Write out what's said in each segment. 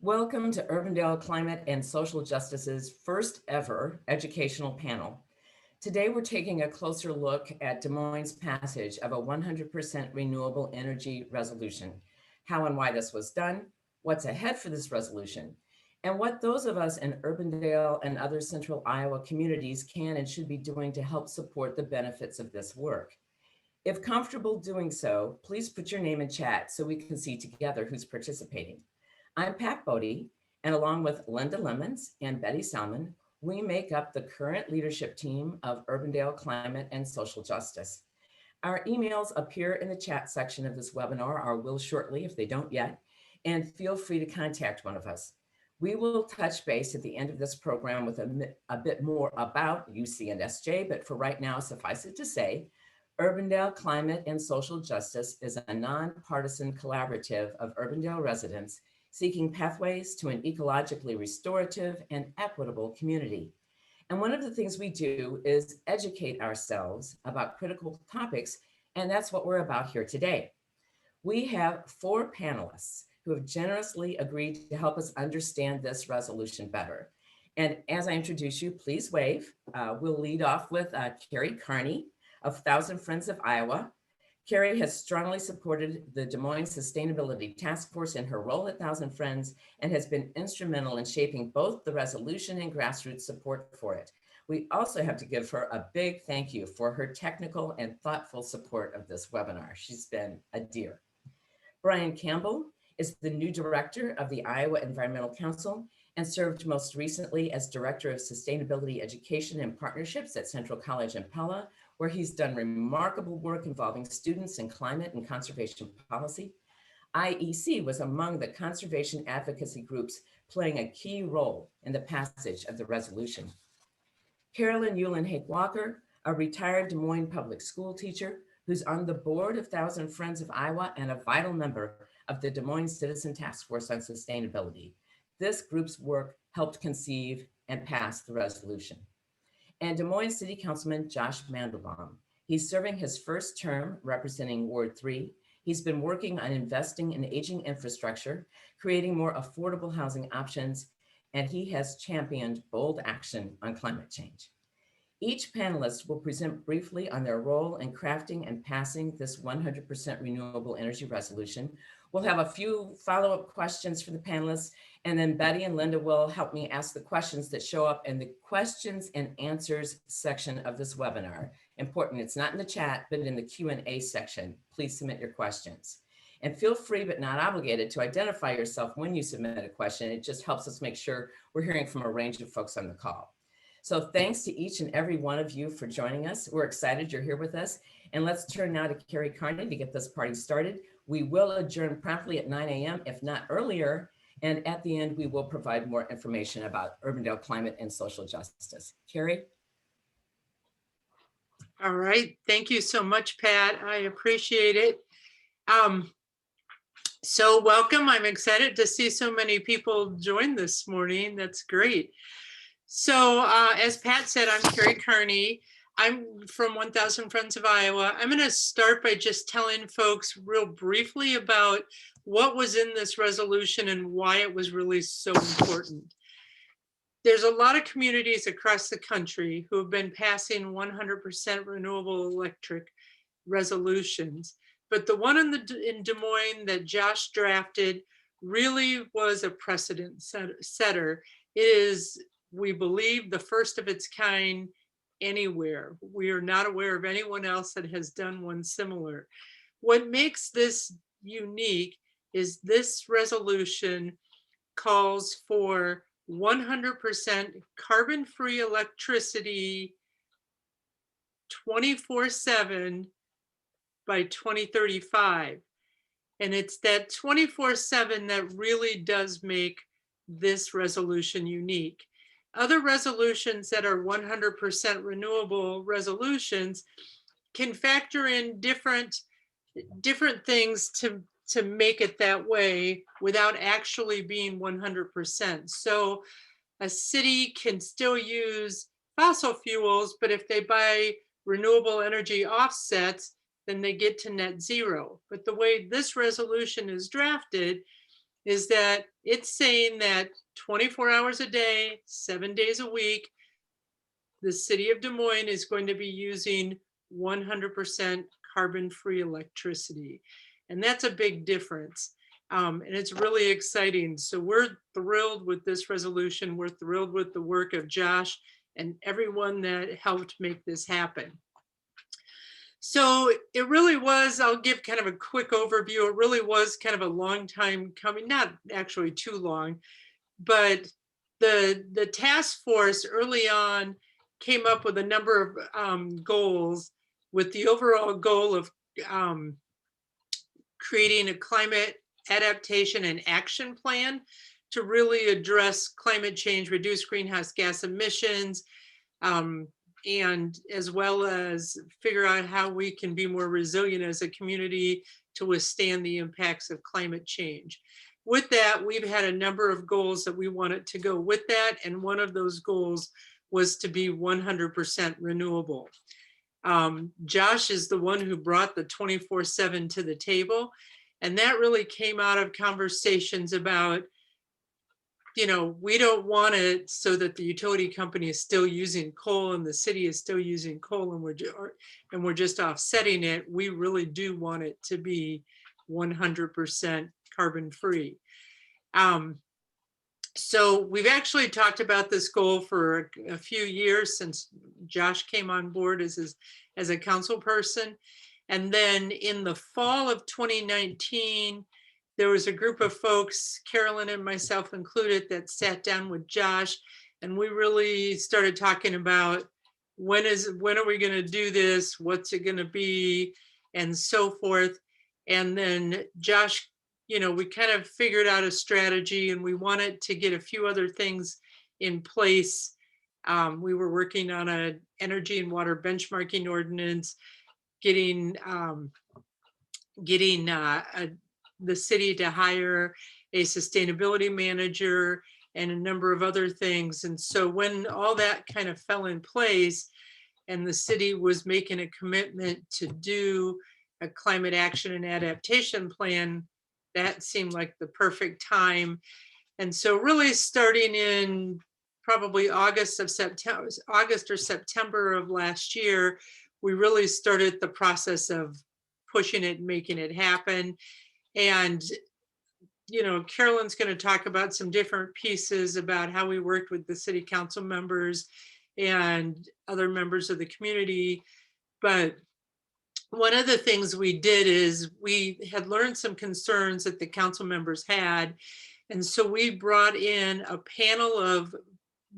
Welcome to Urbandale Climate and Social Justice's first ever educational panel. Today, we're taking a closer look at Des Moines' passage of a 100% renewable energy resolution, how and why this was done, what's ahead for this resolution, and what those of us in Urbandale and other central Iowa communities can and should be doing to help support the benefits of this work. If comfortable doing so, please put your name in chat so we can see together who's participating. I'm Pat Bodie, and along with Linda Lemons and Betty Salmon, we make up the current leadership team of Urbandale Climate and Social Justice. Our emails appear in the chat section of this webinar, or will shortly if they don't yet, and feel free to contact one of us. We will touch base at the end of this program with a bit more about UC and SJ, but for right now, suffice it to say, Urbandale Climate and Social Justice is a nonpartisan collaborative of Urbandale residents seeking pathways to an ecologically restorative and equitable community. And one of the things we do is educate ourselves about critical topics, and that's what we're about here today. We have 4 panelists who have generously agreed to help us understand this resolution better. And as I introduce you, please wave. We'll lead off with Carrie Carney of Thousand Friends of Iowa. Carrie has strongly supported the Des Moines Sustainability Task Force in her role at Thousand Friends and has been instrumental in shaping both the resolution and grassroots support for it. We also have to give her a big thank you for her technical and thoughtful support of this webinar. She's been a dear. Brian Campbell is the new director of the Iowa Environmental Council and served most recently as Director of Sustainability Education and Partnerships at Central College in Pella, where he's done remarkable work involving students in climate and conservation policy. IEC was among the conservation advocacy groups playing a key role in the passage of the resolution. Carolyn Yulin Hake-Walker, a retired Des Moines public school teacher who's on the board of Thousand Friends of Iowa and a vital member of the Des Moines Citizen Task Force on Sustainability. This group's work helped conceive and pass the resolution. And Des Moines City Councilman Josh Mandelbaum. He's serving his first term representing Ward 3. He's been working on investing in aging infrastructure, creating more affordable housing options, and he has championed bold action on climate change. Each panelist will present briefly on their role in crafting and passing this 100% renewable energy resolution. We'll have a few follow-up questions for the panelists, and then Betty and Linda will help me ask the questions that show up in the questions and answers section of this webinar. Important, it's not in the chat, but in the Q&A section. Please submit your questions. And feel free, but not obligated, to identify yourself when you submit a question. It just helps us make sure we're hearing from a range of folks on the call. So thanks to each and every one of you for joining us. We're excited you're here with us. And let's turn now to Carrie Carney to get this party started. We will adjourn promptly at 9 a.m., if not earlier. And at the end, we will provide more information about Urbandale Climate and Social Justice. Carrie? All right. Thank you so much, Pat. I appreciate it. So welcome. I'm excited to see so many people join this morning. That's great. So as Pat said, I'm Carrie Carney. I'm from 1000 Friends of Iowa. I'm going to start by just telling folks real briefly about what was in this resolution and why it was really so important. There's a lot of communities across the country who have been passing 100% renewable electric resolutions, but the one in Des Moines that Josh drafted really was a precedent setter. It is, we believe, the first of its kind anywhere. We are not aware of anyone else that has done one similar. What makes this unique is this resolution calls for 100% carbon-free electricity 24/7 by 2035. And it's that 24/7 that really does make this resolution unique. Other resolutions that are 100% renewable resolutions can factor in different things to make it that way without actually being 100%. So a city can still use fossil fuels, but if they buy renewable energy offsets, then they get to net zero. But the way this resolution is drafted, is that it's saying that 24 hours a day, 7 days a week, the city of Des Moines is going to be using 100% carbon-free electricity. And that's a big difference. And it's really exciting. So we're thrilled with this resolution. We're thrilled with the work of Josh and everyone that helped make this happen. So it really was, I'll give kind of a quick overview. It really was kind of a long time coming, not actually too long, but the task force early on came up with a number of goals, with the overall goal of creating a climate adaptation and action plan to really address climate change, reduce greenhouse gas emissions, and as well as figure out how we can be more resilient as a community to withstand the impacts of climate change. With that, we've had a number of goals that we wanted to go with that, and one of those goals was to be 100% renewable. Josh is the one who brought the 24/7 to the table, and that really came out of conversations about, you know, we don't want it so that the utility company is still using coal and the city is still using coal, and we're just offsetting it. We really do want it to be 100% carbon free. So we've actually talked about this goal for a few years since Josh came on board as a council person. And then in the fall of 2019, there was a group of folks, Carolyn and myself included, that sat down with Josh, and we really started talking about when are we going to do this, what's it going to be, and so forth. And then Josh, you know, we kind of figured out a strategy, and we wanted to get a few other things in place. We were working on an energy and water benchmarking ordinance, getting the city to hire a sustainability manager, and a number of other things. And so when all that kind of fell in place and the city was making a commitment to do a climate action and adaptation plan, that seemed like the perfect time. And so really starting in probably August or September of last year, we really started the process of pushing it and making it happen. And, you know, Carolyn's going to talk about some different pieces about how we worked with the city council members and other members of the community. But one of the things we did is we had learned some concerns that the council members had. And so we brought in a panel of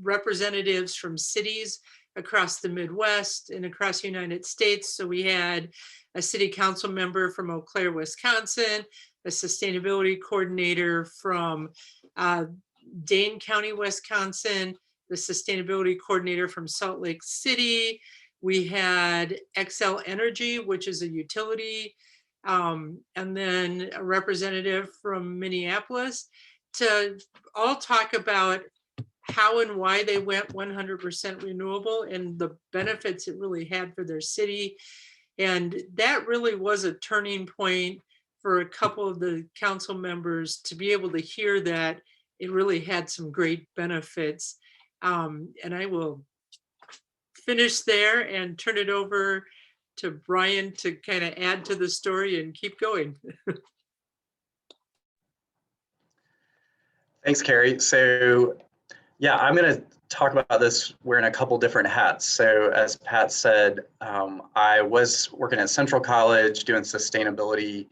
representatives from cities across the Midwest and across the United States. So we had a city council member from Eau Claire, Wisconsin, a sustainability coordinator from Dane County, Wisconsin, the sustainability coordinator from Salt Lake City. We had XL Energy, which is a utility, and then a representative from Minneapolis, to all talk about how and why they went 100% renewable and the benefits it really had for their city. And that really was a turning point for a couple of the council members to be able to hear that it really had some great benefits. And I will finish there and turn it over to Brian to kind of add to the story and keep going. Thanks, Carrie. So yeah, I'm going to talk about this wearing a couple different hats. So as Pat said, I was working at Central College doing sustainability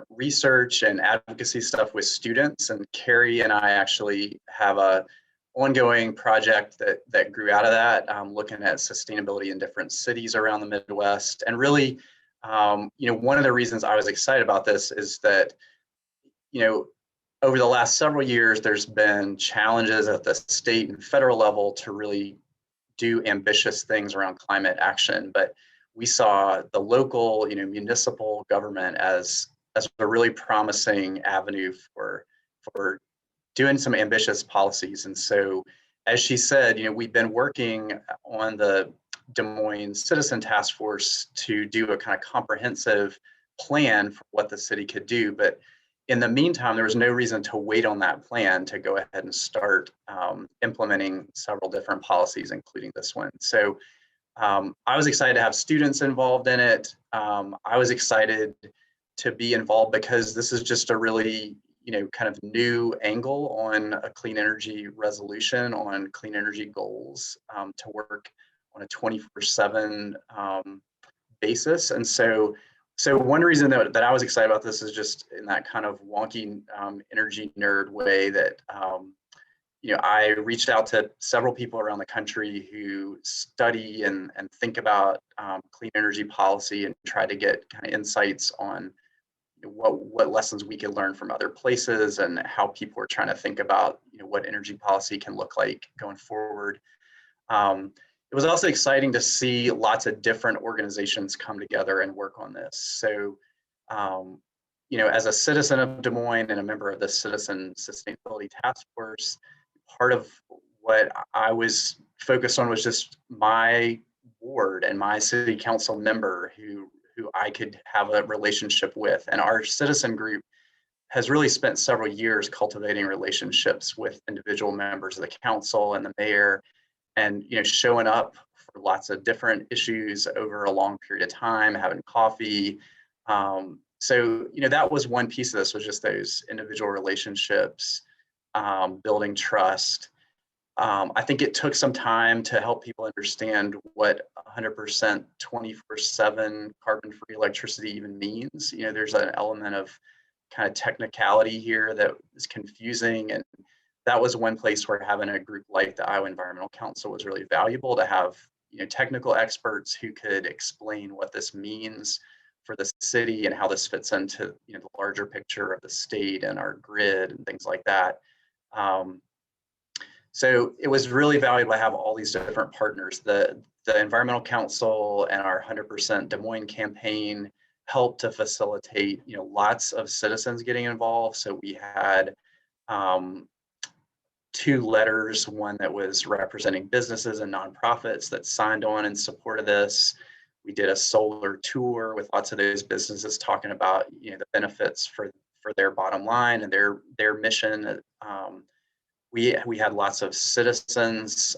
research and advocacy stuff with students, and Carrie and I actually have a ongoing project that grew out of that, looking at sustainability in different cities around the Midwest. And really, you know, one of the reasons I was excited about this is that, you know, over the last several years, there's been challenges at the state and federal level to really do ambitious things around climate action. But we saw the local, you know, municipal government as a really promising avenue for doing some ambitious policies. And so, as she said, you know, we've been working on the Des Moines Citizen Task Force to do a kind of comprehensive plan for what the city could do. But in the meantime, there was no reason to wait on that plan to go ahead and start implementing several different policies, including this one. So I was excited to have students involved in it. I was excited to be involved because this is just a really, kind of new angle on a clean energy resolution, on clean energy goals, to work on a 24/7 basis. And so one reason that I was excited about this is just in that kind of wonky energy nerd way that I reached out to several people around the country who study and think about clean energy policy and try to get kind of insights on what lessons we could learn from other places and how people are trying to think about what energy policy can look like going forward. It was also exciting to see lots of different organizations come together and work on this. So, as a citizen of Des Moines and a member of the Citizen Sustainability Task Force, part of what I was focused on was just my ward and my city council member who I could have a relationship with. And our citizen group has really spent several years cultivating relationships with individual members of the council and the mayor, and showing up for lots of different issues over a long period of time, having coffee. So that was one piece of this, was just those individual relationships, building trust. I think it took some time to help people understand what 100% 24/7 carbon-free electricity even means. There's an element of kind of technicality here that is confusing, and that was one place where having a group like the Iowa Environmental Council was really valuable, to have technical experts who could explain what this means for the city and how this fits into the larger picture of the state and our grid and things like that. So it was really valuable to have all these different partners. The Environmental Council and our 100% Des Moines campaign helped to facilitate lots of citizens getting involved. So we had 2 letters, one that was representing businesses and nonprofits that signed on in support of this. We did a solar tour with lots of those businesses talking about the benefits for their bottom line and their mission. We had lots of citizens.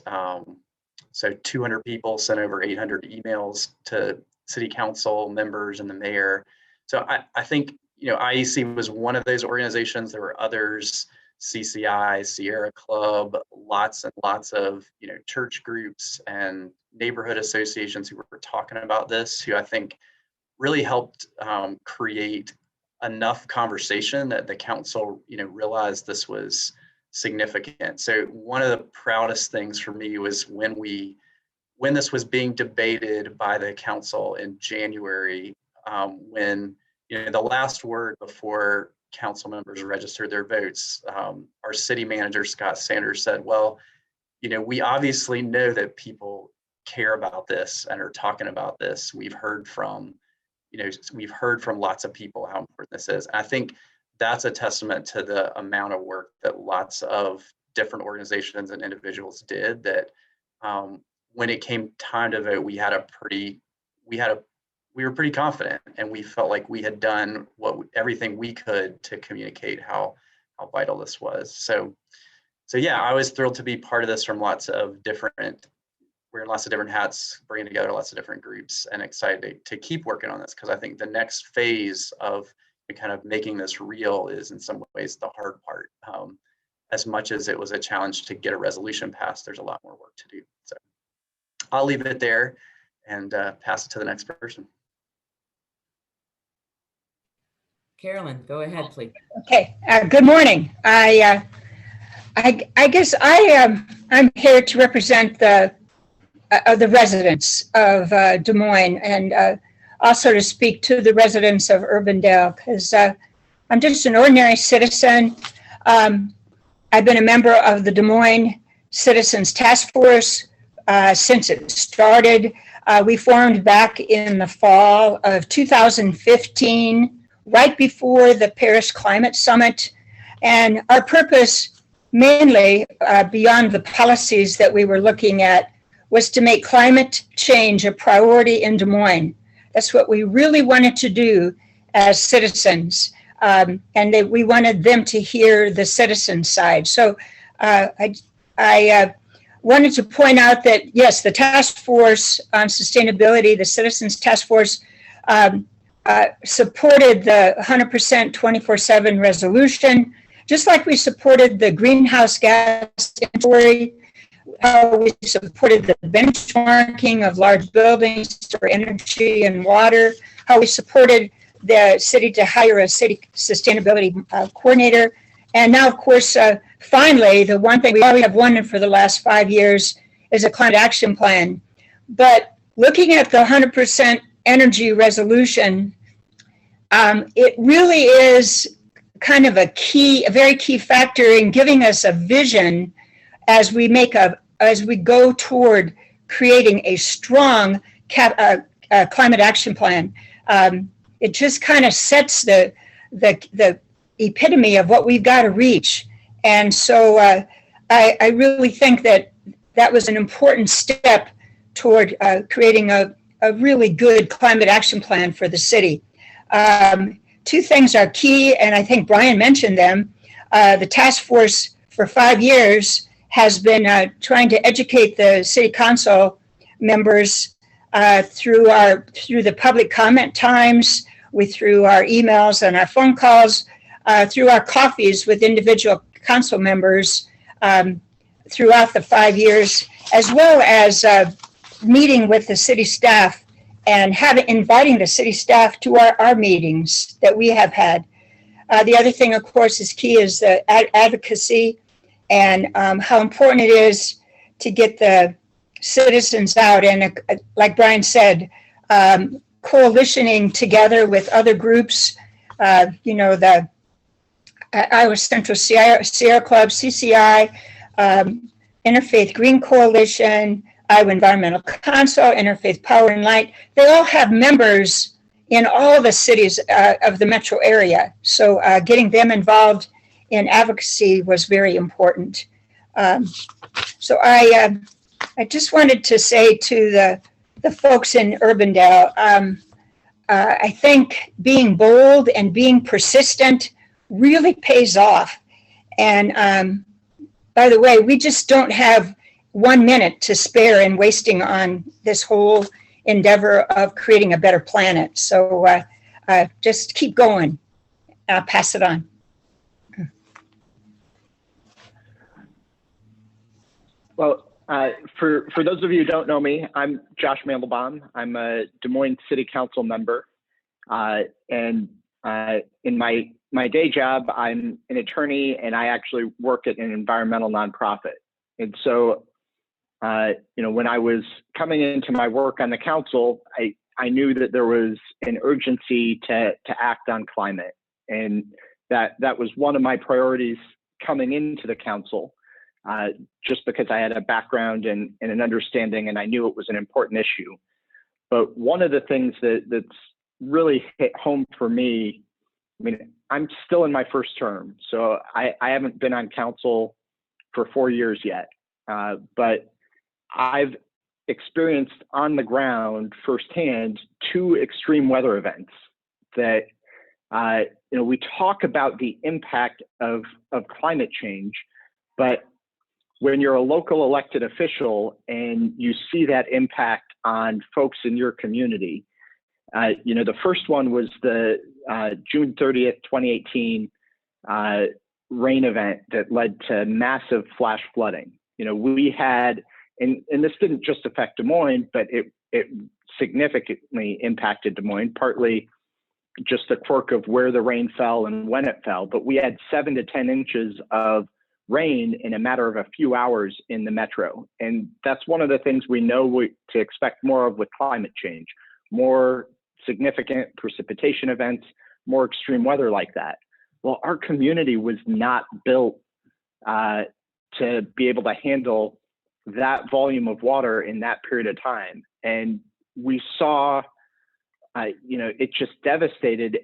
So 200 people sent over 800 emails to city council members and the mayor. So I think IEC was one of those organizations. There were others, CCI, Sierra Club, lots and lots of church groups and neighborhood associations who were talking about this, who I think really helped create enough conversation that the council realized this was significant. So one of the proudest things for me was when this was being debated by the council in January, when the last word before council members registered their votes, our city manager, Scott Sanders, said, well, we obviously know that people care about this and are talking about this. We've heard from lots of people how important this is. And I think that's a testament to the amount of work that lots of different organizations and individuals did, that when it came time to vote, we were pretty confident, and we felt like we had done everything we could to communicate how vital this was. So yeah, I was thrilled to be part of this from wearing lots of different hats, bringing together lots of different groups, and excited to keep working on this, because I think the next phase of kind of making this real is in some ways the hard part. As much as it was a challenge to get a resolution passed, there's a lot more work to do. So I'll leave it there and pass it to the next person. Carolyn, go ahead, please. Okay. Good morning. I guess I'm here to represent the residents of Des Moines, and also to speak to the residents of Urbandale, because I'm just an ordinary citizen. I've been a member of the Des Moines Citizens Task Force since it started. We formed back in the fall of 2015, right before the Paris Climate Summit. And our purpose, mainly beyond the policies that we were looking at, was to make climate change a priority in Des Moines. That's what we really wanted to do as citizens. we wanted them to hear the citizen side. So I wanted to point out that, yes, the task force on sustainability, the Citizens Task Force, supported the 100% 24/7 resolution, just like we supported the greenhouse gas inventory, how we supported the benchmarking of large buildings for energy and water, how we supported the city to hire a city sustainability coordinator. And now, of course, finally, the one thing we already have wanted for the last 5 years is a climate action plan. But looking at the 100% energy resolution, it really is kind of a very key factor in giving us a vision as we go toward creating a strong climate action plan. It just kind of sets the epitome of what we've got to reach. And so I really think that was an important step toward creating a really good climate action plan for the city. Two things are key, and I think Brian mentioned them. The task force for 5 years has been trying to educate the city council members through the public comment times, through our emails and our phone calls, through our coffees with individual council members throughout the 5 years, as well as meeting with the city staff and inviting the city staff to our meetings that we have had. The other thing, of course, is key is the advocacy and how important it is to get the citizens out. And like Brian said, coalitioning together with other groups, the Iowa Central Sierra Club, CCI, Interfaith Green Coalition, Iowa Environmental Council, Interfaith Power and Light. They all have members in all the cities of the metro area. So getting them involved in advocacy was very important. So I just wanted to say to the folks in Urbandale, I think being bold and being persistent really pays off. And by the way, we just don't have 1 minute to spare in wasting on this whole endeavor of creating a better planet. So just keep going. I'll pass it on. Well, for those of you who don't know me, I'm Josh Mandelbaum. I'm a Des Moines City Council member. And in my day job, I'm an attorney, and I actually work at an environmental nonprofit. And so, when I was coming into my work on the council, I knew that there was an urgency to act on climate, and that was one of my priorities coming into the council, just because I had a background and an understanding, and I knew it was an important issue. But one of the things that's really hit home for me, I mean, I'm still in my first term, so I haven't been on council for 4 years yet, but I've experienced on the ground firsthand 2 extreme weather events that, we talk about the impact of climate change, but when you're a local elected official and you see that impact on folks in your community, the first one was the June 30th, 2018 rain event that led to massive flash flooding. We had, and this didn't just affect Des Moines, but it significantly impacted Des Moines, partly just the quirk of where the rain fell and when it fell. But we had 7 to 10 inches of rain in a matter of a few hours in the metro. And that's one of the things we know to expect more of with climate change, more significant precipitation events, more extreme weather like that. Well, our community was not built to be able to handle that volume of water in that period of time. And we saw, it just devastated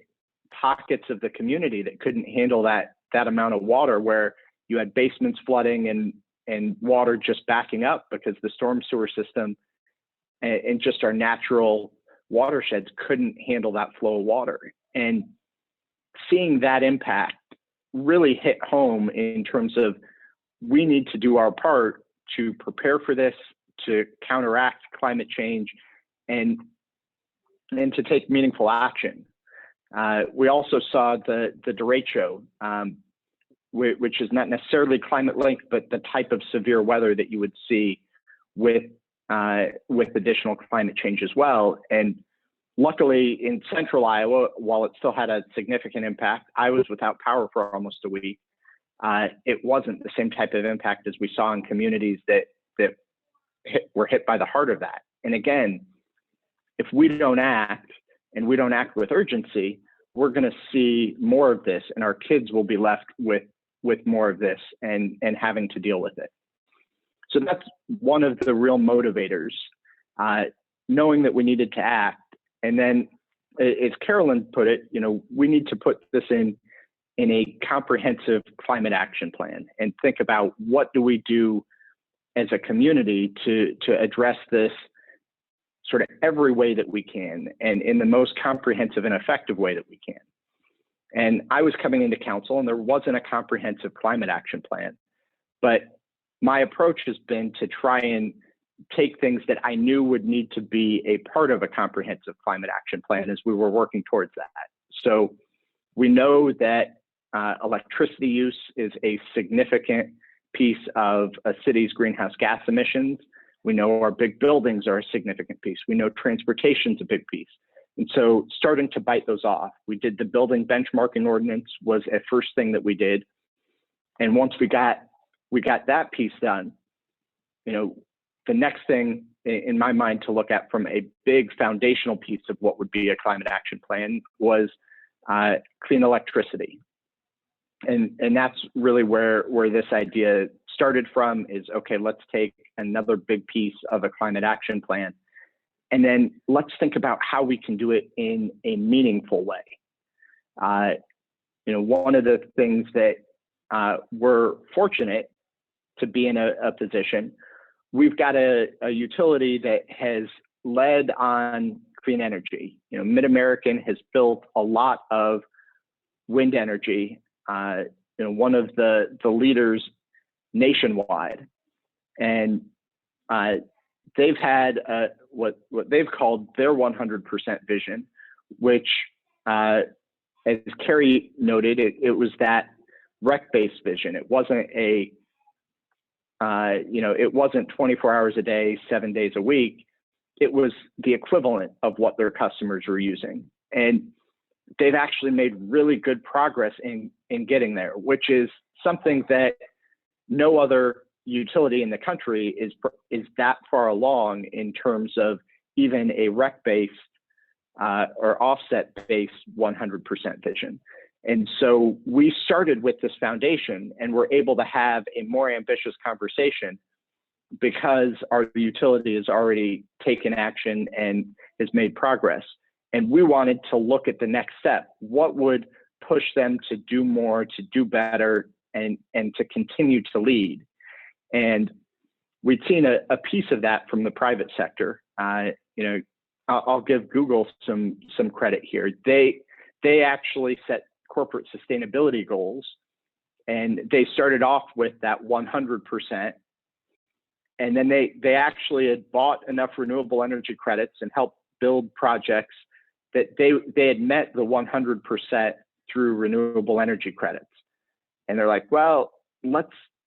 pockets of the community that couldn't handle that amount of water, where you had basements flooding and water just backing up because the storm sewer system and just our natural watersheds couldn't handle that flow of water. And seeing that impact really hit home in terms of we need to do our part to prepare for this, to counteract climate change, and to take meaningful action. We also saw the derecho, which is not necessarily climate linked, but the type of severe weather that you would see with additional climate change as well. And luckily in central Iowa, while it still had a significant impact, I was without power for almost a week. It wasn't the same type of impact as we saw in communities that were hit by the heart of that. And again, if we don't act, and we don't act with urgency, we're going to see more of this, and our kids will be left with more of this and having to deal with it. So that's one of the real motivators, knowing that we needed to act. And then, as Carolyn put it, we need to put this in a comprehensive climate action plan and think about what do we do as a community to address this sort of every way that we can, and in the most comprehensive and effective way that we can. And I was coming into council and there wasn't a comprehensive climate action plan, but my approach has been to try and take things that I knew would need to be a part of a comprehensive climate action plan as we were working towards that. So we know that electricity use is a significant piece of a city's greenhouse gas emissions. We know our big buildings are a significant piece. We know transportation's a big piece. And so starting to bite those off, we did the building benchmarking ordinance was a first thing that we did. And once we got that piece done, the next thing in my mind to look at from a big foundational piece of what would be a climate action plan was clean electricity. And that's really where this idea started from is, okay, let's take another big piece of a climate action plan, and then let's think about how we can do it in a meaningful way. One of the things that we're fortunate to be in a position, we've got a utility that has led on clean energy. Mid-American has built a lot of wind energy. One of the leaders nationwide, and they've had what they've called their 100% vision, which, as Carrie noted, it was that rec-based vision. It wasn't it wasn't 24 hours a day, 7 days a week. It was the equivalent of what their customers were using, and they've actually made really good progress in getting there, which is something that no other utility in the country is that far along in terms of even a rec-based or offset-based 100% vision. And so we started with this foundation, and we're able to have a more ambitious conversation because our utility has already taken action and has made progress. And we wanted to look at the next step. What would push them to do more, to do better, and to continue to lead? And we'd seen a piece of that from the private sector. I'll give Google some credit here. They actually set corporate sustainability goals, and they started off with that 100%. And then they actually had bought enough renewable energy credits and helped build projects that they had met the 100% through renewable energy credits. And they're like, well,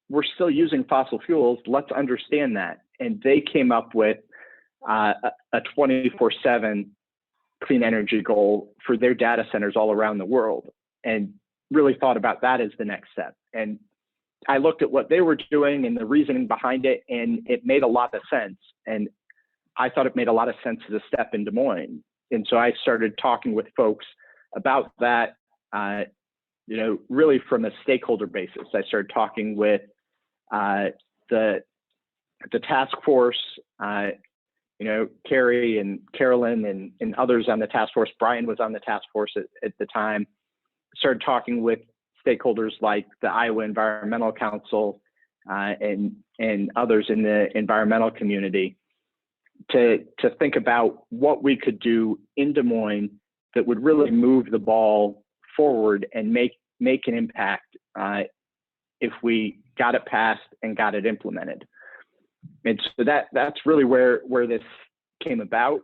we're still using fossil fuels. Let's understand that. And they came up with a 24/7 clean energy goal for their data centers all around the world, and really thought about that as the next step. And I looked at what they were doing and the reasoning behind it, and it made a lot of sense. And I thought it made a lot of sense as a step in Des Moines. And so I started talking with folks about that, really from a stakeholder basis. I started talking with the task force, Carrie and Carolyn and others on the task force. Brian was on the task force at the time. Started talking with stakeholders like the Iowa Environmental Council and others in the environmental community to think about what we could do in Des Moines that would really move the ball forward and make an impact if we got it passed and got it implemented. And so that's really where this came about.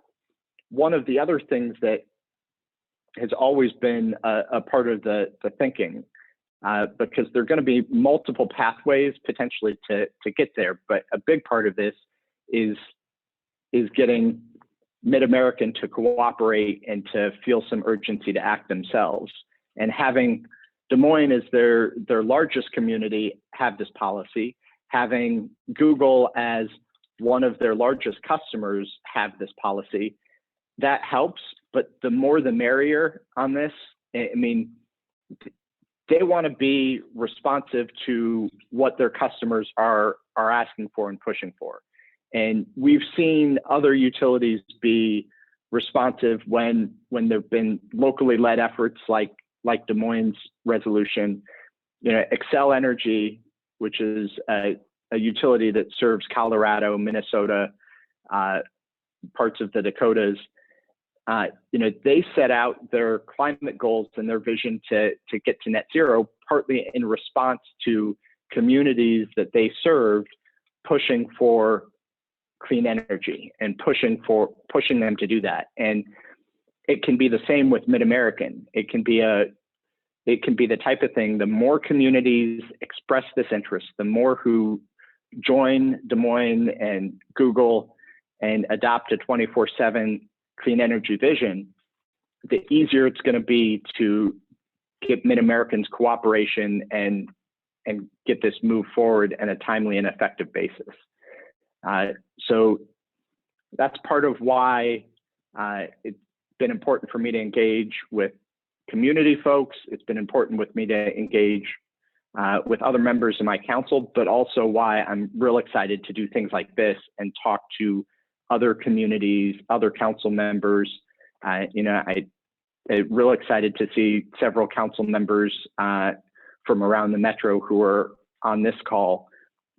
One of the other things that has always been a part of the thinking, because there are going to be multiple pathways potentially to get there, but a big part of this is getting Mid-American to cooperate and to feel some urgency to act themselves. And having Des Moines as their largest community have this policy, having Google as one of their largest customers have this policy, that helps, but the more the merrier on this. I mean, they want to be responsive to what their customers are asking for and pushing for. And we've seen other utilities be responsive when there've been locally led efforts like Des Moines resolution. You know, Xcel Energy, which is a utility that serves Colorado, Minnesota, parts of the Dakotas. You know, they set out their climate goals and their vision to get to net zero, partly in response to communities that they served pushing for clean energy and pushing them to do that. And it can be the same with Mid-American. It can be the type of thing, the more communities express this interest, the more who join Des Moines and Google and adopt a 24/7 clean energy vision, the easier it's going to be to get Mid-American's cooperation and get this moved forward in a timely and effective basis. So that's part of why it's been important for me to engage with community folks. It's been important with me to engage with other members of my council, but also why I'm real excited to do things like this and talk to other communities, other council members. You know, I'm real excited to see several council members from around the metro who are on this call,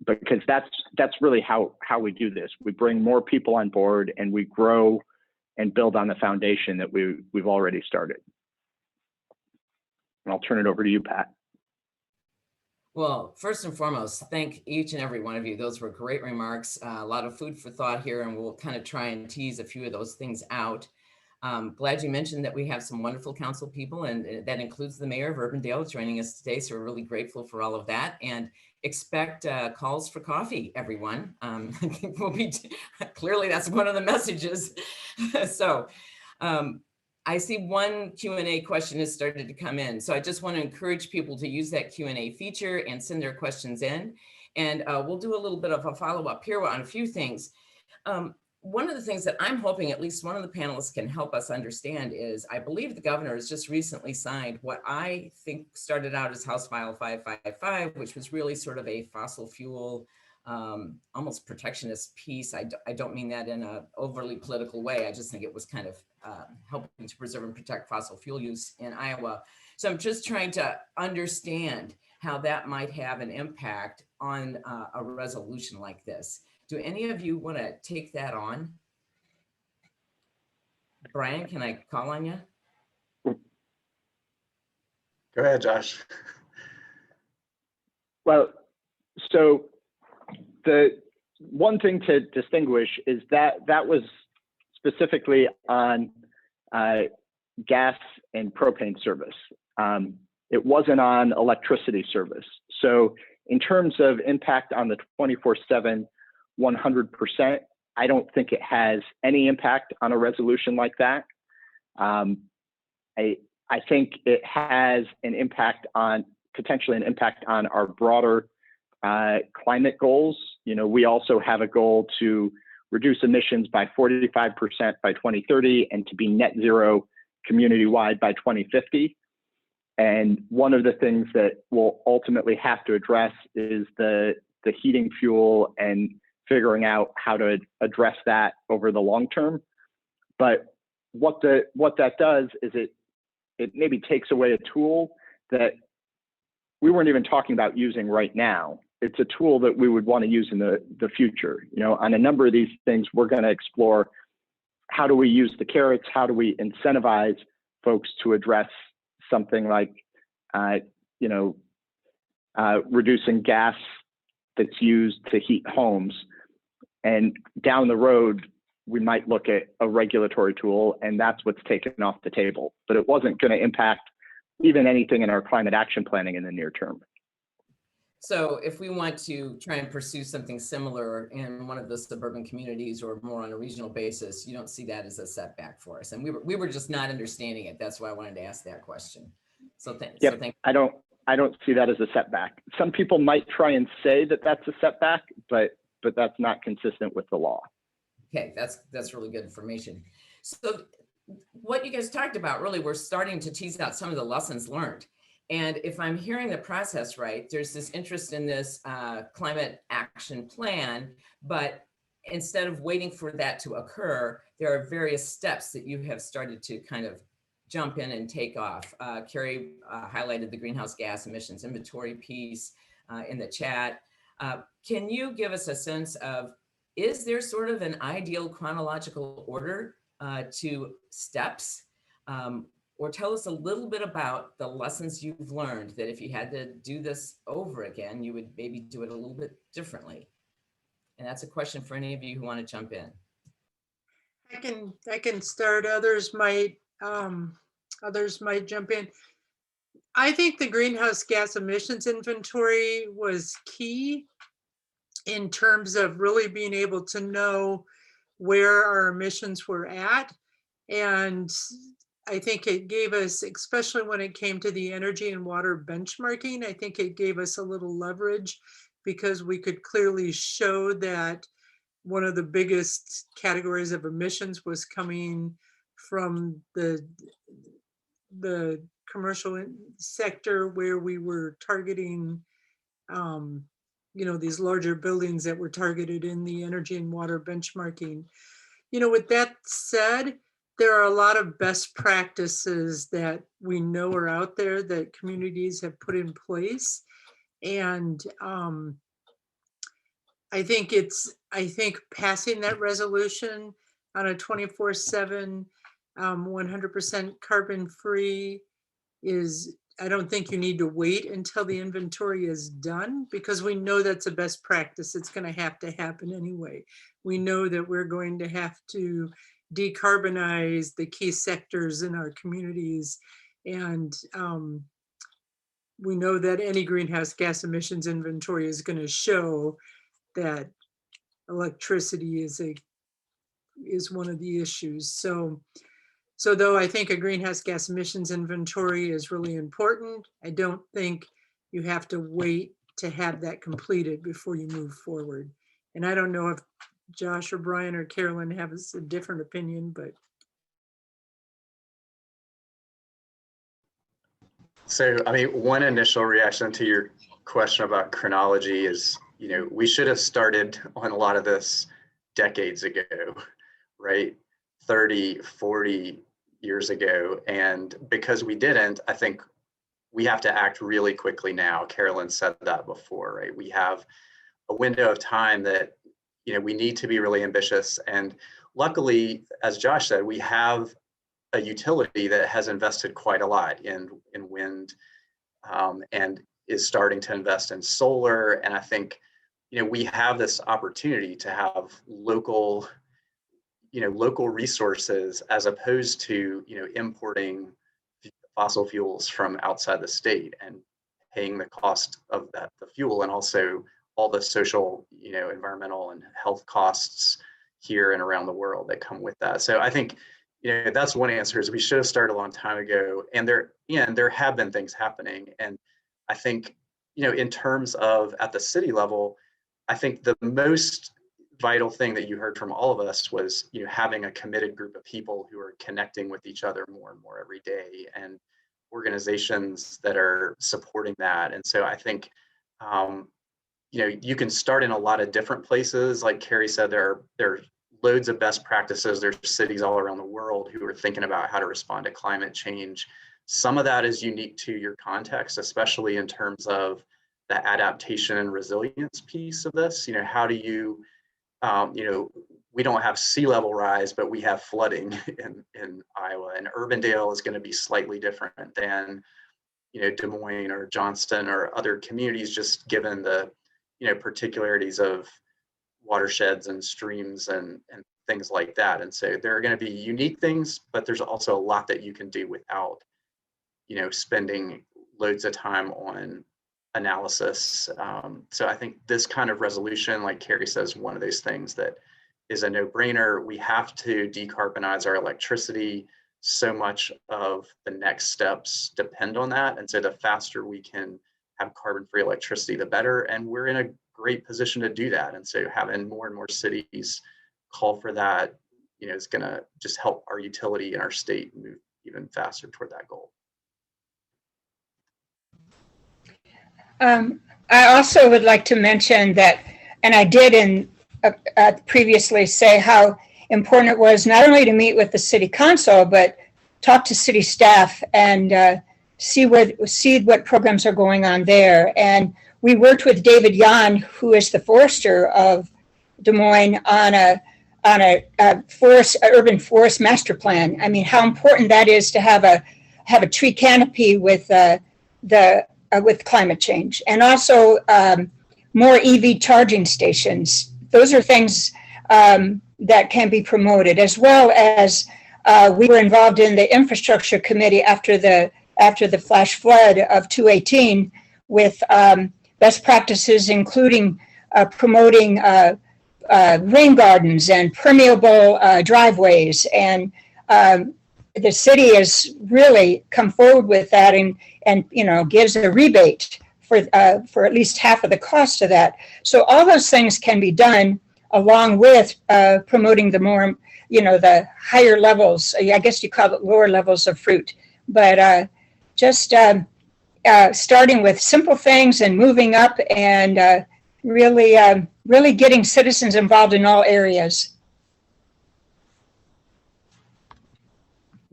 because that's really how we do this. We bring more people on board and we grow and build on the foundation that we've already started. And I'll turn it over to you, Pat. Well, first and foremost, thank each and every one of you. Those were great remarks, a lot of food for thought here, and we'll kind of try and tease a few of those things out. Glad you mentioned that we have some wonderful council people, and that includes the mayor of Urbandale joining us today. So we're really grateful for all of that, and expect calls for coffee, everyone. We'll be clearly that's one of the messages. So I see one Q&A question has started to come in. So I just want to encourage people to use that Q&A feature and send their questions in. And we'll do a little bit of a follow-up here on a few things. One of the things that I'm hoping at least one of the panelists can help us understand is, I believe the governor has just recently signed what I think started out as House File 555, which was really sort of a fossil fuel, almost protectionist piece. I don't mean that in an overly political way. I just think it was kind of helping to preserve and protect fossil fuel use in Iowa. So I'm just trying to understand how that might have an impact on a resolution like this. Do any of you want to take that on? Brian, can I call on you? Go ahead, Josh. Well, so the one thing to distinguish is that was specifically on gas and propane service. It wasn't on electricity service. So in terms of impact on the 24/7, 100%, I don't think it has any impact on a resolution like that. I think it has an impact on, potentially an impact on our broader climate goals. You know, we also have a goal to reduce emissions by 45% by 2030 and to be net zero community-wide by 2050. And one of the things that we'll ultimately have to address is the heating fuel and figuring out how to address that over the long term. But what that does is it maybe takes away a tool that we weren't even talking about using right now. It's a tool that we would want to use in the future. You know, on a number of these things, we're going to explore how do we use the carrots, how do we incentivize folks to address something like, reducing gas that's used to heat homes. And down the road, we might look at a regulatory tool, and that's what's taken off the table. But it wasn't going to impact even anything in our climate action planning in the near term. So if we want to try and pursue something similar in one of the suburban communities or more on a regional basis, you don't see that as a setback for us. And we were just not understanding it. That's why I wanted to ask that question. So thanks. Yep. I don't see that as a setback. Some people might try and say that that's a setback, but that's not consistent with the law. Okay, that's really good information. So what you guys talked about, really, we're starting to tease out some of the lessons learned. And if I'm hearing the process right, there's this interest in this climate action plan, but instead of waiting for that to occur, there are various steps that you have started to kind of jump in and take off. Carrie highlighted the greenhouse gas emissions inventory piece in the chat. Can you give us a sense of, is there sort of an ideal chronological order to steps? Or tell us a little bit about the lessons you've learned that if you had to do this over again, you would maybe do it a little bit differently. And that's a question for any of you who want to jump in. I can start. Others might jump in. I think the greenhouse gas emissions inventory was key in terms of really being able to know where our emissions were at. And I think it gave us, especially when it came to the energy and water benchmarking, I think it gave us a little leverage because we could clearly show that one of the biggest categories of emissions was coming from the commercial sector, where we were targeting, these larger buildings that were targeted in the energy and water benchmarking. With that said, there are a lot of best practices that we know are out there that communities have put in place. And I think passing that resolution on a 24/7, 100% carbon free is, I don't think you need to wait until the inventory is done, because we know that's a best practice. It's going to have to happen anyway. We know that we're going to have to decarbonize the key sectors in our communities. And we know that any greenhouse gas emissions inventory is going to show that electricity is one of the issues. So though I think a greenhouse gas emissions inventory is really important, I don't think you have to wait to have that completed before you move forward. And I don't know if Josh or Brian or Carolyn have a different opinion, but. So, I mean, one initial reaction to your question about chronology is, we should have started on a lot of this decades ago, right? 30, 40 years ago. And because we didn't, I think we have to act really quickly now. Carolyn said that before, right? We have a window of time that, we need to be really ambitious. And luckily, as Josh said, we have a utility that has invested quite a lot in wind and is starting to invest in solar. And I think, we have this opportunity to have local resources as opposed to, importing fossil fuels from outside the state and paying the cost of the fuel, and also all the social, environmental and health costs here and around the world that come with that. So I think, that's one answer, is we should have started a long time ago. And there have been things happening. And I think, in terms of at the city level, I think the most vital thing that you heard from all of us was, having a committed group of people who are connecting with each other more and more every day, and organizations that are supporting that. And so I think, you can start in a lot of different places. Like Carrie said, there are loads of best practices. There's cities all around the world who are thinking about how to respond to climate change. Some of that is unique to your context, especially in terms of the adaptation and resilience piece of this. How do you, we don't have sea level rise, but we have flooding in Iowa, and Urbandale is going to be slightly different than, Des Moines or Johnston or other communities, just given the, particularities of watersheds and streams and things like that. And so there are going to be unique things, but there's also a lot that you can do without, spending loads of time on analysis. So I think this kind of resolution, like Carrie says, one of those things that is a no-brainer. We have to decarbonize our electricity. So much of the next steps depend on that. And so the faster we can have carbon-free electricity, the better. And we're in a great position to do that. And so having more and more cities call for that, is going to just help our utility and our state move even faster toward that goal. I also would like to mention that, and I did previously say how important it was not only to meet with the city council, but talk to city staff and see what programs are going on there. And we worked with David Yan, who is the forester of Des Moines, on a urban forest master plan. I mean, how important that is to have a tree canopy with climate change, and also more EV charging stations. Those are things that can be promoted, as well as we were involved in the infrastructure committee after the flash flood of 2018 with best practices, including promoting rain gardens and permeable driveways. And the city has really come forward with that and gives a rebate for at least half of the cost of that. So all those things can be done along with promoting the more, the higher levels. I guess you call it lower levels of fruit, but just starting with simple things and moving up and really getting citizens involved in all areas.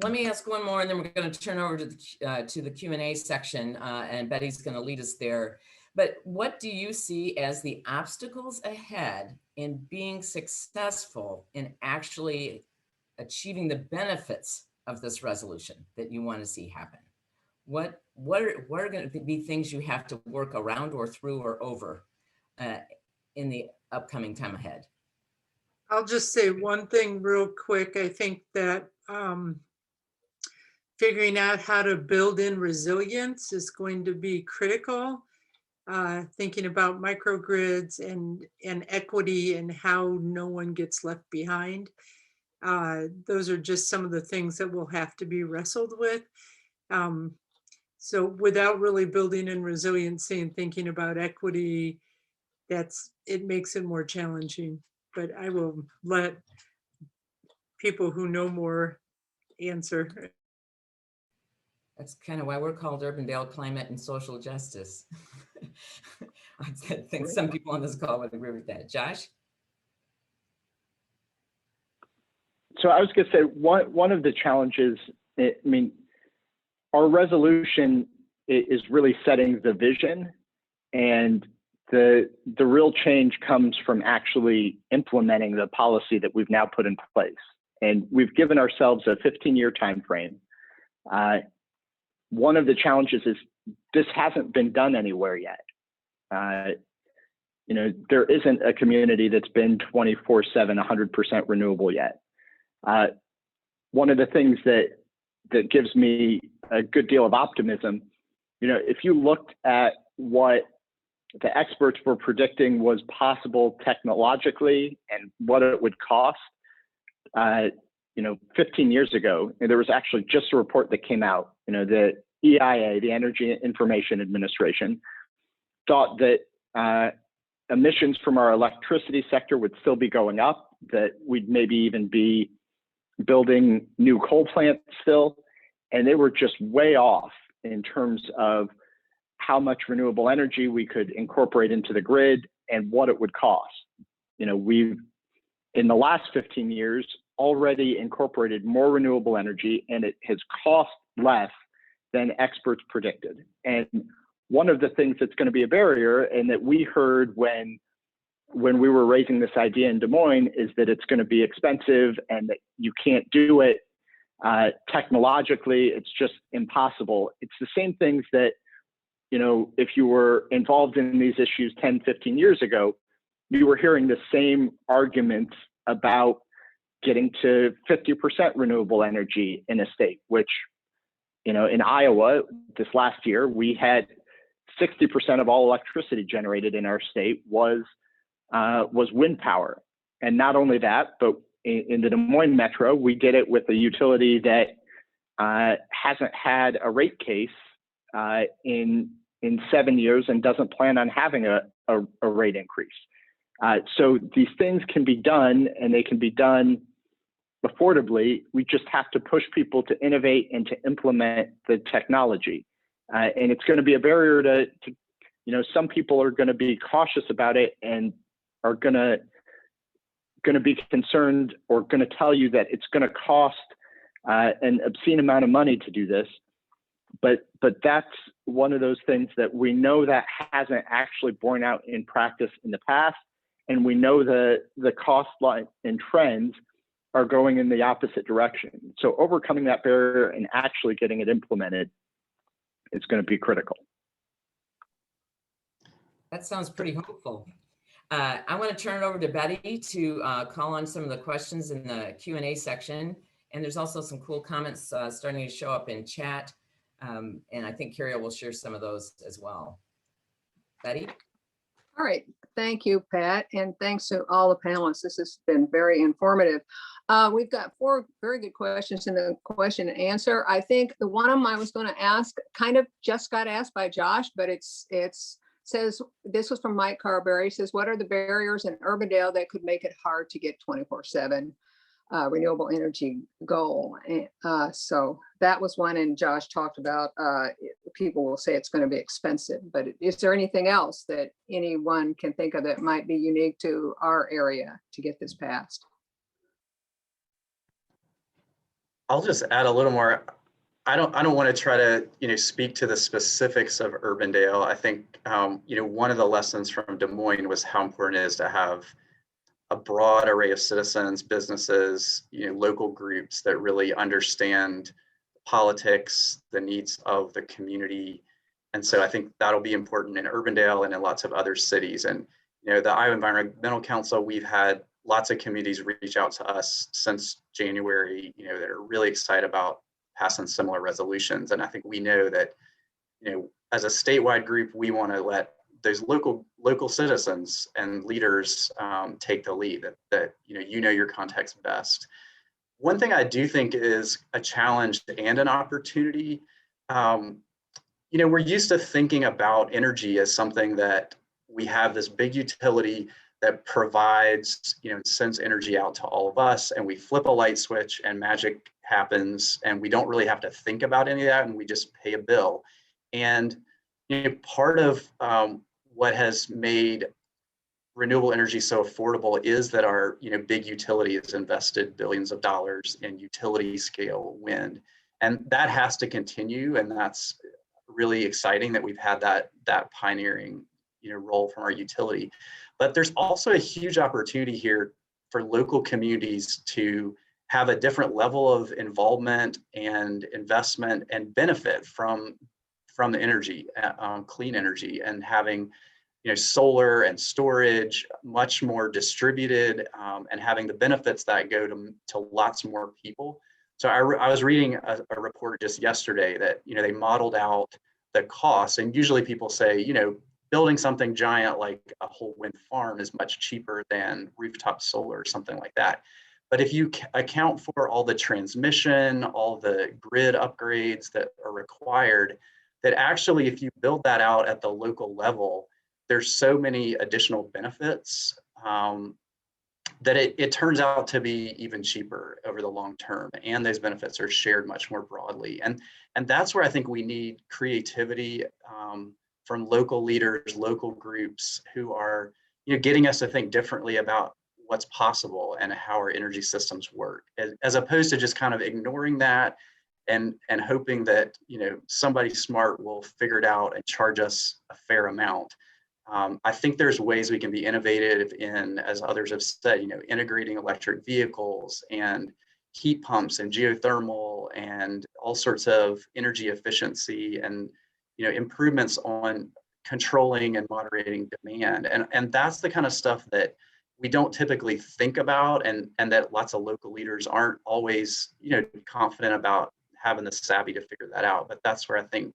Let me ask one more, and then we're going to turn over to the Q&A section, and Betty's going to lead us there. But what do you see as the obstacles ahead in being successful in actually achieving the benefits of this resolution that you want to see happen? What are going to be things you have to work around or through or over in the upcoming time ahead? I'll just say one thing real quick. I think that figuring out how to build in resilience is going to be critical. Thinking about microgrids and equity and how no one gets left behind. Those are just some of the things that will have to be wrestled with. So without really building in resiliency and thinking about equity, it makes it more challenging. But I will let people who know more answer. That's kind of why we're called Urbandale Climate and Social Justice. I think some people on this call would agree with that. Josh? So I was going to say one of the challenges, our resolution is really setting the vision, and the real change comes from actually implementing the policy that we've now put in place. And we've given ourselves a 15-year time frame. One of the challenges is this hasn't been done anywhere yet. There isn't a community that's been 24/7, 100% renewable yet. One of the things that gives me a good deal of optimism, if you looked at what the experts were predicting was possible technologically and what it would cost, 15 years ago, there was actually just a report that came out, the EIA, the Energy Information Administration, thought that emissions from our electricity sector would still be going up, that we'd maybe even be building new coal plants still, and they were just way off in terms of how much renewable energy we could incorporate into the grid and what it would cost. We've, in the last 15 years, already incorporated more renewable energy, and it has cost less than experts predicted. And one of the things that's going to be a barrier, and that we heard when when we were raising this idea in Des Moines is that it's going to be expensive and that you can't do it technologically. It's just impossible. It's the same things that, you know, if you were involved in these issues 10, 15 years ago, you were hearing the same arguments about getting to 50% renewable energy in a state, which, you know, in Iowa this last year, we had 60% of all electricity generated in our state was wind power. And not only that, but in the Des Moines metro, we did it with a utility that hasn't had a rate case in 7 years and doesn't plan on having a rate increase. So these things can be done, and they can be done affordably. We just have to push people to innovate and to implement the technology. And it's going to be a barrier to, you know, some people are going to be cautious about it and are going to be concerned or going to tell you that it's going to cost an obscene amount of money to do this. But that's one of those things that we know that hasn't actually borne out in practice in the past. And we know the cost line and trends are going in the opposite direction. So overcoming that barrier and actually getting it implemented is going to be critical. That sounds pretty hopeful. I want to turn it over to Betty to call on some of the questions in the Q&A section. And there's also some cool comments starting to show up in chat. And I think Carrie will share some of those as well. Betty? All right, thank you, Pat, and thanks to all the panelists. This has been very informative. We've got 4 very good questions in the question and answer. I think the one of them I was going to ask kind of just got asked by Josh, but it says, this was from Mike Carberry. He says, what are the barriers in Urbandale that could make it hard to get 24/7 renewable energy goal? So that was one, and Josh talked about people will say it's going to be expensive, but is there anything else that anyone can think of that might be unique to our area to get this passed? I'll just add a little more. I don't want to try to, you know, speak to the specifics of Urbandale. I think, you know, one of the lessons from Des Moines was how important it is to have a broad array of citizens, businesses, you know, local groups that really understand politics, the needs of the community. And so I think that'll be important in Urbandale and in lots of other cities. And, you know, the Iowa Environmental Council, we've had lots of communities reach out to us since January, you know, that are really excited about passing similar resolutions. And I think we know that, you know, as a statewide group, we want to let those local citizens and leaders take the lead, that you know your context best. One thing I do think is a challenge and an opportunity. You know, we're used to thinking about energy as something that we have this big utility that provides, you know, sends energy out to all of us, and we flip a light switch and magic happens, and we don't really have to think about any of that, and we just pay a bill. And, you know, part of what has made renewable energy so affordable is that our, you know, big utility has invested billions of dollars in utility scale wind, and that has to continue. And that's really exciting that we've had that pioneering, you know, role from our utility. But there's also a huge opportunity here for local communities to have a different level of involvement and investment and benefit from the energy, clean energy, and having, you know, solar and storage much more distributed, and having the benefits that go to lots more people. So I was reading a report just yesterday that, you know, they modeled out the costs, and usually people say, you know, building something giant like a whole wind farm is much cheaper than rooftop solar or something like that. But if you account for all the transmission, all the grid upgrades that are required, that actually if you build that out at the local level, there's so many additional benefits that it turns out to be even cheaper over the long term, and those benefits are shared much more broadly. And that's where I think we need creativity from local leaders, local groups who are, you know, getting us to think differently about what's possible and how our energy systems work, as opposed to just kind of ignoring that and hoping that, you know, somebody smart will figure it out and charge us a fair amount. I think there's ways we can be innovative in, as others have said, integrating electric vehicles and heat pumps and geothermal and all sorts of energy efficiency and improvements on controlling and moderating demand. And that's the kind of stuff that we don't typically think about, and that lots of local leaders aren't always confident about having the savvy to figure that out. But that's where I think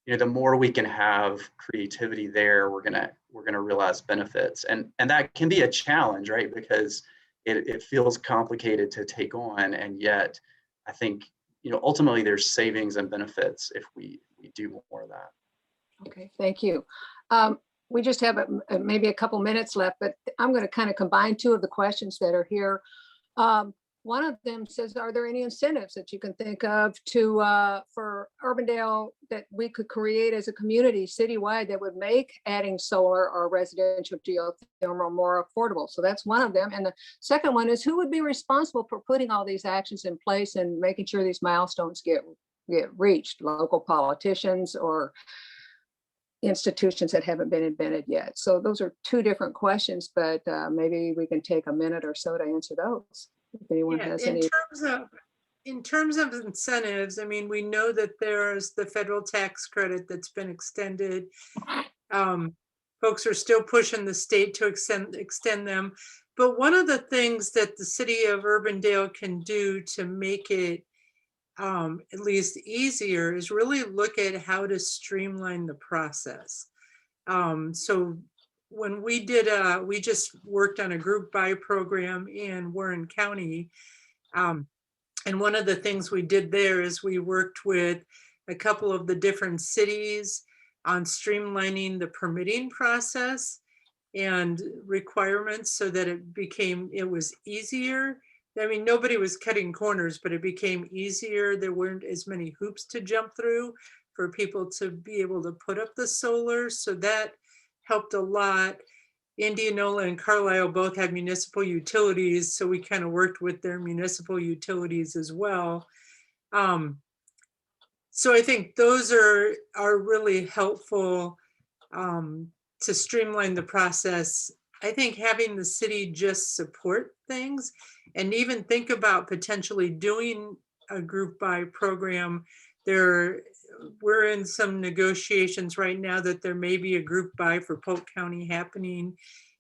the more we can have creativity there, we're gonna realize benefits. And that can be a challenge, right? Because it feels complicated to take on, and yet I think ultimately there's savings and benefits if we do more of that. Okay, thank you. We just have maybe a couple minutes left, but I'm going to kind of combine two of the questions that are here. One of them says, are there any incentives that you can think of for Urbandale that we could create as a community citywide that would make adding solar or residential geothermal more affordable? So that's one of them. And the second one is, who would be responsible for putting all these actions in place and making sure these milestones get reached? Local politicians or institutions that haven't been invented yet? So those are two different questions, but maybe we can take a minute or so to answer those. If anyone has any. In terms of incentives, I mean, we know that there's the federal tax credit that's been extended. Folks are still pushing the state to extend them. But one of the things that the city of Urbandale can do to make it at least easier is really look at how to streamline the process. So when we just worked on a group buy program in Warren County. And one of the things we did there is we worked with a couple of the different cities on streamlining the permitting process and requirements so that it was easier. I mean, nobody was cutting corners, but it became easier. There weren't as many hoops to jump through for people to be able to put up the solar. So that helped a lot. Indianola and Carlisle both have municipal utilities, so we kind of worked with their municipal utilities as well. So I think those are really helpful to streamline the process. I think having the city just support things and even think about potentially doing a group buy program. We're in some negotiations right now that there may be a group buy for Polk County happening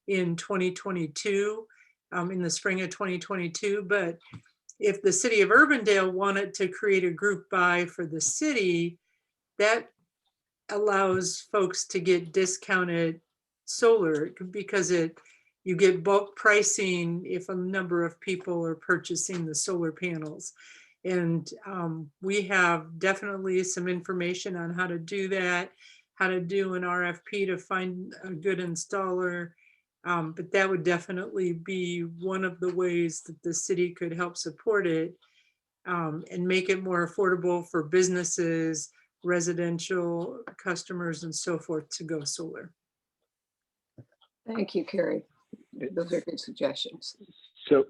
in 2022, in the spring of 2022. But if the city of Urbandale wanted to create a group buy for the city, that allows folks to get discounted solar because you get bulk pricing if a number of people are purchasing the solar panels. And we have definitely some information on how to do that, how to do an RFP to find a good installer. But that would definitely be one of the ways that the city could help support it and make it more affordable for businesses, residential customers, and so forth to go solar. Thank you, Carrie. Those are good suggestions. So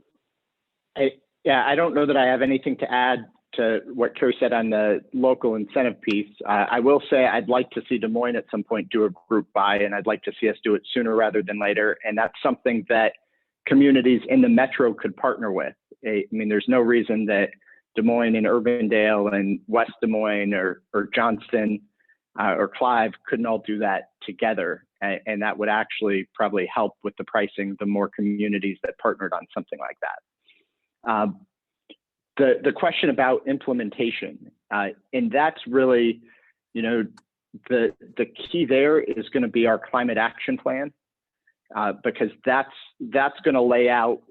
I don't know that I have anything to add to what Carrie said on the local incentive piece. I will say I'd like to see Des Moines at some point do a group buy, and I'd like to see us do it sooner rather than later. And that's something that communities in the metro could partner with. I mean, there's no reason that Des Moines and Urbandale and West Des Moines or Johnston or Clive couldn't all do that together. And that would actually probably help with the pricing, the more communities that partnered on something like that. The question about implementation, and that's really, the key there is going to be our climate action plan, because that's going to lay out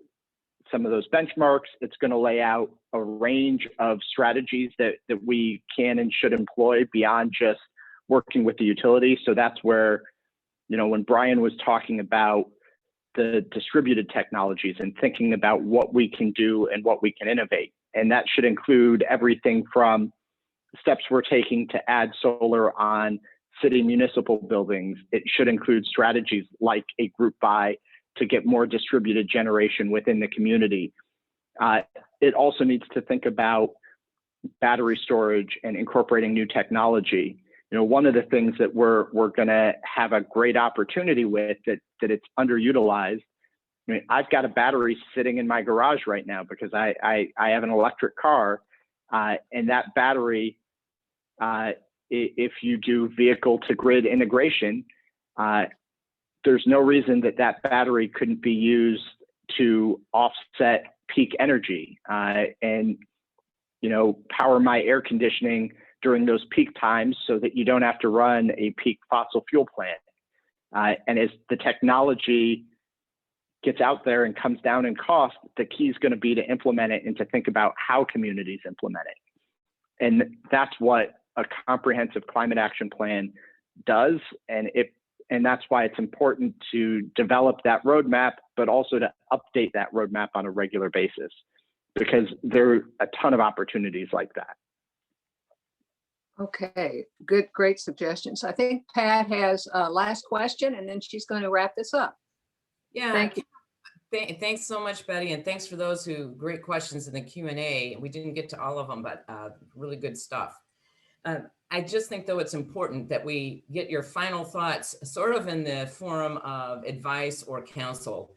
some of those benchmarks. It's going to lay out a range of strategies that we can and should employ beyond just working with the utility. So that's where, when Brian was talking about the distributed technologies and thinking about what we can do and what we can innovate. And that should include everything from steps we're taking to add solar on city municipal buildings. It should include strategies like a group buy to get more distributed generation within the community. It also needs to think about battery storage and incorporating new technology. one of the things that we're going to have a great opportunity with that it's underutilized. I mean, I've got a battery sitting in my garage right now because I have an electric car, and that battery, if you do vehicle to grid integration, there's no reason that battery couldn't be used to offset peak energy and power my air conditioning during those peak times so that you don't have to run a peak fossil fuel plant. And as the technology gets out there and comes down in cost, the key is going to be to implement it and to think about how communities implement it. And that's what a comprehensive climate action plan does. And that's why it's important to develop that roadmap, but also to update that roadmap on a regular basis, because there are a ton of opportunities like that. Okay, good, great suggestions. I think Pat has a last question, and then she's going to wrap this up. Yeah. Thank you. Thanks so much, Betty, and thanks for those great questions in the Q&A. We didn't get to all of them, but really good stuff. I just think, though, it's important that we get your final thoughts sort of in the form of advice or counsel.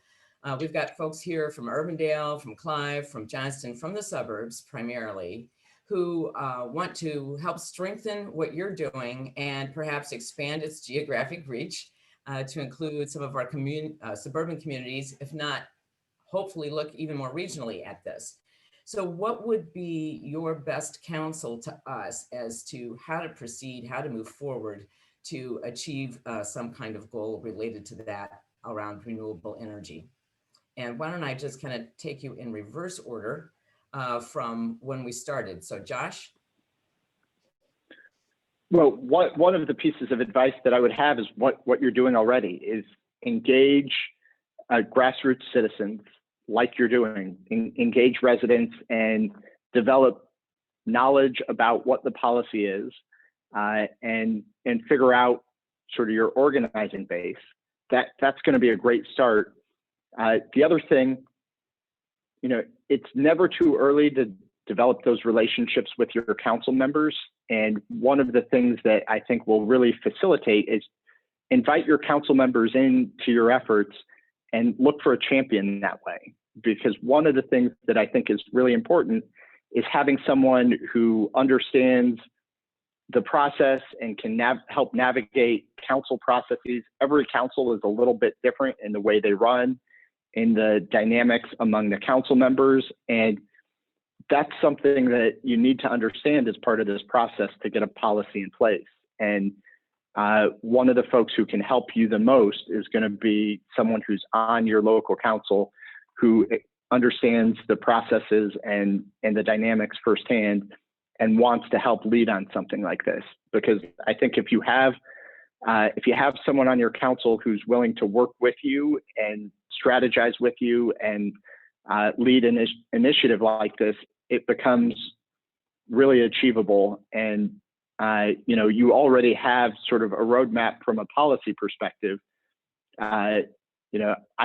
We've got folks here from Urbandale, from Clive, from Johnston, from the suburbs primarily, who want to help strengthen what you're doing and perhaps expand its geographic reach to include some of our suburban communities, if not, hopefully look even more regionally at this. So what would be your best counsel to us as to how to proceed, how to move forward to achieve some kind of goal related to that around renewable energy? And why don't I just kind of take you in reverse order from when we started. So Josh? Well, one of the pieces of advice that I would have is what you're doing already is engage grassroots citizens like you're doing, engage residents and develop knowledge about what the policy is and figure out sort of your organizing base. That's going to be a great start. The other thing, it's never too early to develop those relationships with your council members. And one of the things that I think will really facilitate is invite your council members into your efforts and look for a champion that way. Because one of the things that I think is really important is having someone who understands the process and can help navigate council processes. Every council is a little bit different in the way they run, in the dynamics among the council members. And that's something that you need to understand as part of this process to get a policy in place. And one of the folks who can help you the most is going to be someone who's on your local council, who understands the processes and the dynamics firsthand and wants to help lead on something like this. Because I think if you have someone on your council who's willing to work with you and strategize with you and lead an initiative like this, it becomes really achievable. And you already have sort of a roadmap from a policy perspective. I'd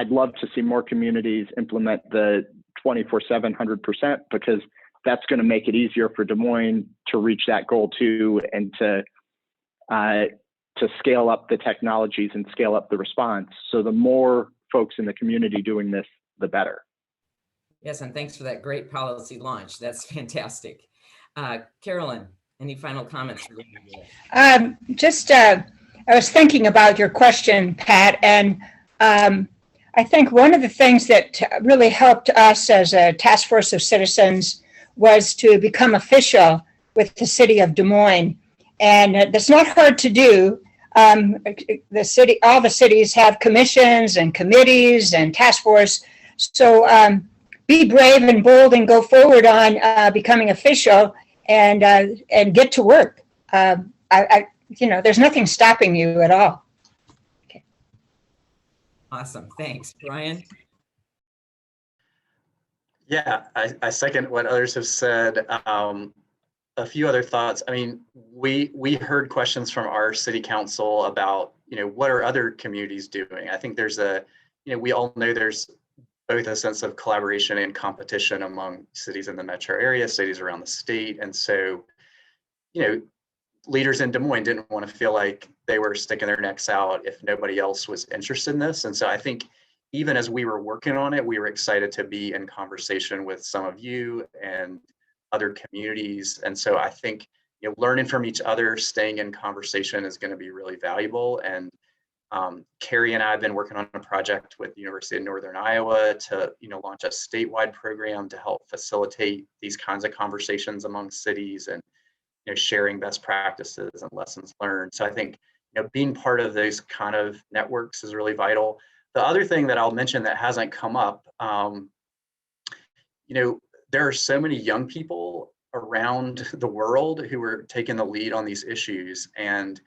love to see more communities implement the 24/7 100%, because that's going to make it easier for Des Moines to reach that goal too, and to scale up the technologies and scale up the response. So the more folks in the community doing this, the better. Yes, and thanks for that great policy launch. That's fantastic. Carolyn, any final comments? I was thinking about your question, Pat, and I think one of the things that really helped us as a task force of citizens was to become official with the city of Des Moines. And that's not hard to do. All the cities have commissions and committees and task force. So be brave and bold and go forward on becoming official and get to work. There's nothing stopping you at all. Okay. Awesome, thanks. Brian? Yeah, I second what others have said. A few other thoughts. I mean, we heard questions from our city council about, what are other communities doing? I think there's we all know there's both a sense of collaboration and competition among cities in the metro area, cities around the state. And so, leaders in Des Moines didn't want to feel like they were sticking their necks out if nobody else was interested in this. And so I think even as we were working on it, we were excited to be in conversation with some of you and other communities. And so I think, learning from each other, staying in conversation is going to be really valuable. And Carrie and I have been working on a project with the University of Northern Iowa to, launch a statewide program to help facilitate these kinds of conversations among cities and, sharing best practices and lessons learned. So I think, being part of those kind of networks is really vital. The other thing that I'll mention that hasn't come up, there are so many young people around the world who are taking the lead on these issues. And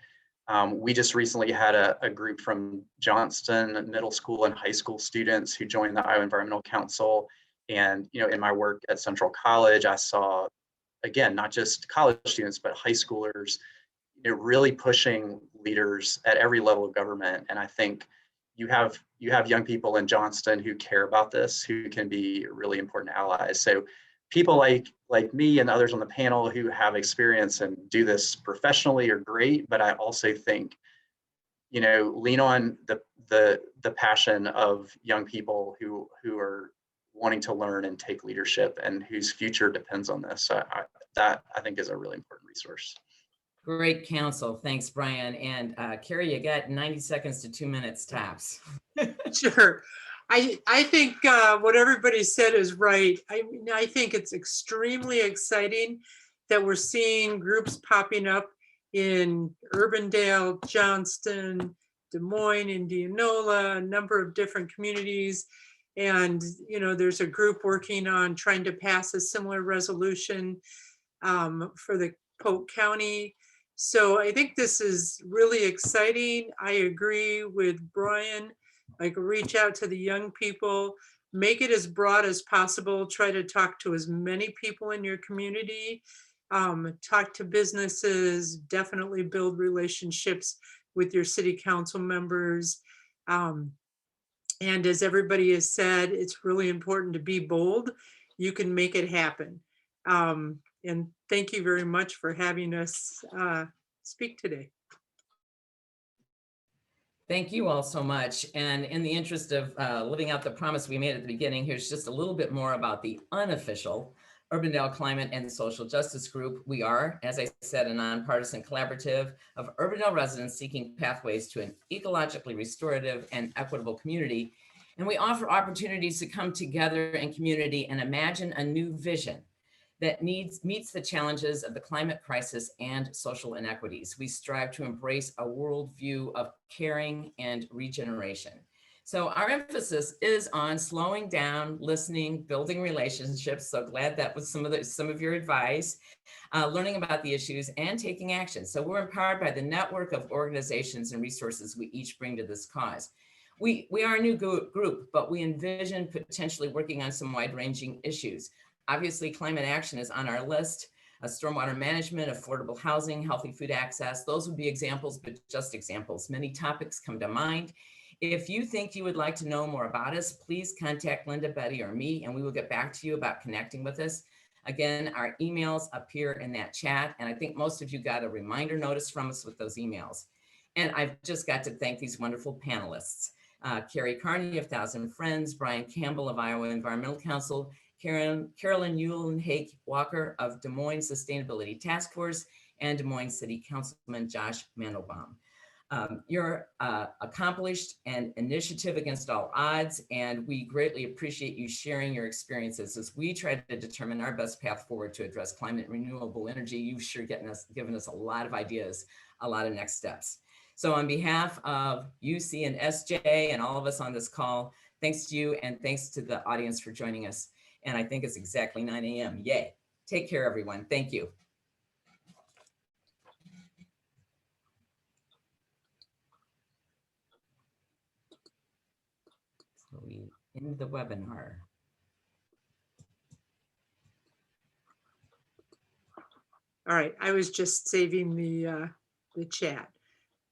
we just recently had a group from Johnston middle school and high school students who joined the Iowa Environmental Council. And, in my work at Central College, I saw, again, not just college students, but high schoolers, really pushing leaders at every level of government. And I think you have young people in Johnston who care about this, who can be really important allies. So people like me and others on the panel who have experience and do this professionally are great, but I also think, lean on the passion of young people who are wanting to learn and take leadership and whose future depends on this. That I think is a really important resource. Great counsel. Thanks, Brian. And Carrie, you got 90 seconds to 2 minutes tops. Sure. I think what everybody said is right. I think it's extremely exciting that we're seeing groups popping up in Urbandale, Johnston, Des Moines, Indianola, a number of different communities. And, there's a group working on trying to pass a similar resolution for the Polk County. So I think this is really exciting. I agree with Brian. Like, reach out to the young people, make it as broad as possible, try to talk to as many people in your community, talk to businesses, definitely build relationships with your city council members. And as everybody has said, it's really important to be bold. You can make it happen. And thank you very much for having us speak today. Thank you all so much. And in the interest of living out the promise we made at the beginning, here's just a little bit more about the unofficial Urbandale Climate and Social Justice Group. We are, as I said, a nonpartisan collaborative of Urbandale residents seeking pathways to an ecologically restorative and equitable community. And we offer opportunities to come together in community and imagine a new vision that meets the challenges of the climate crisis and social inequities. We strive to embrace a worldview of caring and regeneration. So our emphasis is on slowing down, listening, building relationships. So glad that was some of your advice, learning about the issues and taking action. So we're empowered by the network of organizations and resources we each bring to this cause. We are a new group, but we envision potentially working on some wide-ranging issues. Obviously, climate action is on our list. Stormwater management, affordable housing, healthy food access. Those would be examples, but just examples. Many topics come to mind. If you think you would like to know more about us, please contact Linda, Betty, or me, and we will get back to you about connecting with us. Again, our emails appear in that chat, and I think most of you got a reminder notice from us with those emails. And I've just got to thank these wonderful panelists. Carrie Carney of Thousand Friends, Brian Campbell of Iowa Environmental Council, Carolyn Eulenhake Walker of Des Moines Sustainability Task Force, and Des Moines City Councilman Josh Mandelbaum. You're accomplished and initiative against all odds, and we greatly appreciate you sharing your experiences as we try to determine our best path forward to address climate and renewable energy. You've sure given us a lot of ideas, a lot of next steps. So on behalf of UC and SJ and all of us on this call, thanks to you and thanks to the audience for joining us. And I think it's exactly 9 a.m. Yay. Take care, everyone. Thank you. So we end the webinar. All right, I was just saving the chat.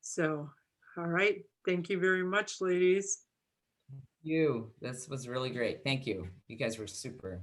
So, all right, thank you very much, ladies. This was really great. Thank you. You guys were super.